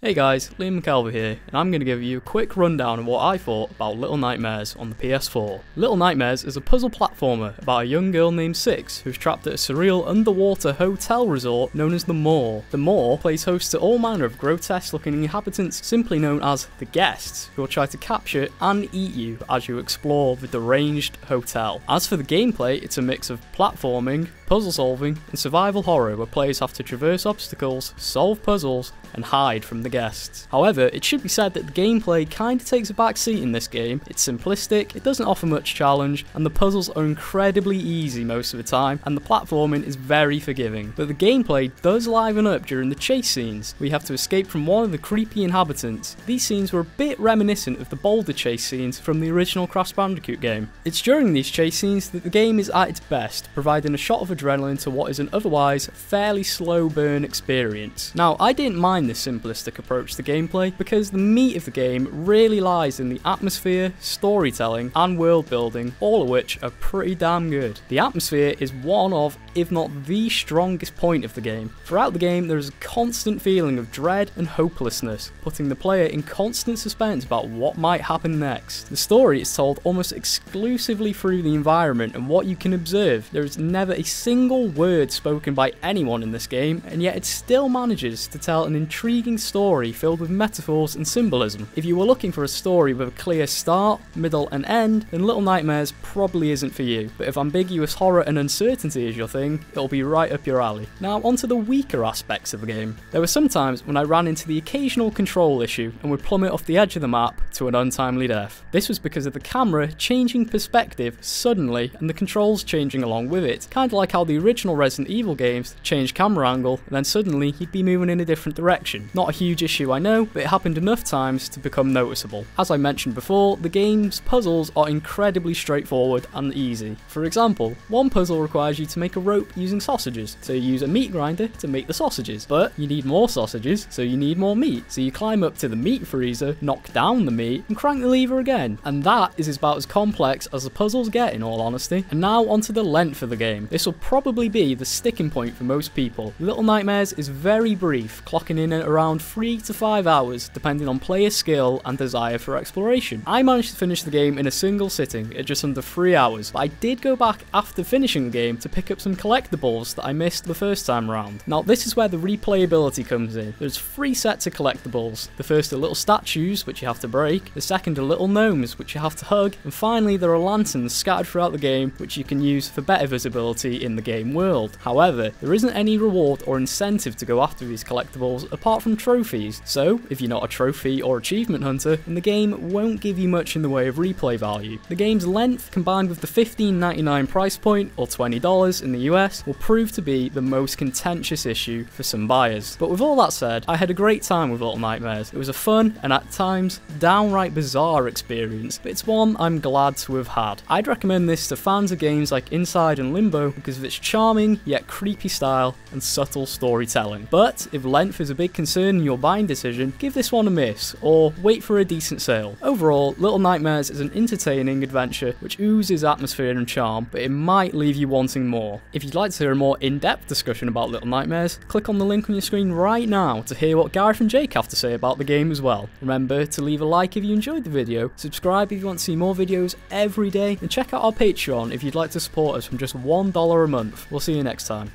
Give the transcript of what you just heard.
Hey guys, Liam McKelvey here, and I'm going to give you a quick rundown of what I thought about Little Nightmares on the PS4. Little Nightmares is a puzzle platformer about a young girl named Six who's trapped at a surreal underwater hotel resort known as the Moor. The Moor plays host to all manner of grotesque looking inhabitants simply known as the Guests, who will try to capture and eat you as you explore the deranged hotel. As for the gameplay, it's a mix of platforming, puzzle solving, and survival horror where players have to traverse obstacles, solve puzzles, and hide from the guests. However, it should be said that the gameplay kinda takes a back seat in this game. It's simplistic, it doesn't offer much challenge, and the puzzles are incredibly easy most of the time, and the platforming is very forgiving. But the gameplay does liven up during the chase scenes, where you have to escape from one of the creepy inhabitants. These scenes were a bit reminiscent of the boulder chase scenes from the original Crash Bandicoot game. It's during these chase scenes that the game is at its best, providing a shot of adrenaline to what is an otherwise fairly slow burn experience. Now, I didn't mind this simplistic approach to gameplay because the meat of the game really lies in the atmosphere, storytelling, and world building, all of which are pretty damn good. The atmosphere is one of, if not the strongest point of the game. Throughout the game, there is a constant feeling of dread and hopelessness, putting the player in constant suspense about what might happen next. The story is told almost exclusively through the environment and what you can observe. There is never a single word spoken by anyone in this game, and yet it still manages to tell an intriguing story filled with metaphors and symbolism. If you were looking for a story with a clear start, middle, and end, then Little Nightmares probably isn't for you. But if ambiguous horror and uncertainty is your thing, it'll be right up your alley. Now, onto the weaker aspects of the game. There were some times when I ran into the occasional control issue and would plummet off the edge of the map to an untimely death. This was because of the camera changing perspective suddenly and the controls changing along with it, kinda like how the original Resident Evil games changed camera angle and then suddenly you'd be moving in a different direction. Not a huge issue, I know, but it happened enough times to become noticeable. As I mentioned before, the game's puzzles are incredibly straightforward and easy. For example, one puzzle requires you to make a rope using sausages, so you use a meat grinder to make the sausages. But you need more sausages, so you need more meat. So you climb up to the meat freezer, knock down the meat, and crank the lever again. And that is about as complex as the puzzles get, in all honesty. And now onto the length of the game. This will probably be the sticking point for most people. Little Nightmares is very brief, clocking in at around 3 to 5 hours, depending on player skill and desire for exploration. I managed to finish the game in a single sitting at just under 3 hours, but I did go back after finishing the game to pick up some collectibles that I missed the first time around. Now, this is where the replayability comes in. There's 3 sets of collectibles. The first are little statues, which you have to break. The second are little gnomes, which you have to hug. And finally, there are lanterns scattered throughout the game, which you can use for better visibility in the game world. However, there isn't any reward or incentive to go after these collectibles apart from trophies, so if you're not a trophy or achievement hunter, then the game won't give you much in the way of replay value. The game's length, combined with the $15.99 price point, or $20 in the US, will prove to be the most contentious issue for some buyers. But with all that said, I had a great time with Little Nightmares. It was a fun, and at times, downright bizarre experience, but it's one I'm glad to have had. I'd recommend this to fans of games like Inside and Limbo because of its charming, yet creepy style and subtle storytelling. But if length is a big concern in your buying decision, give this one a miss, or wait for a decent sale. Overall, Little Nightmares is an entertaining adventure which oozes atmosphere and charm, but it might leave you wanting more. If you'd like to hear a more in-depth discussion about Little Nightmares, click on the link on your screen right now to hear what Gareth and Jake have to say about the game as well. Remember to leave a like if you enjoyed the video, subscribe if you want to see more videos every day, and check out our Patreon if you'd like to support us from just $1 a month. We'll see you next time.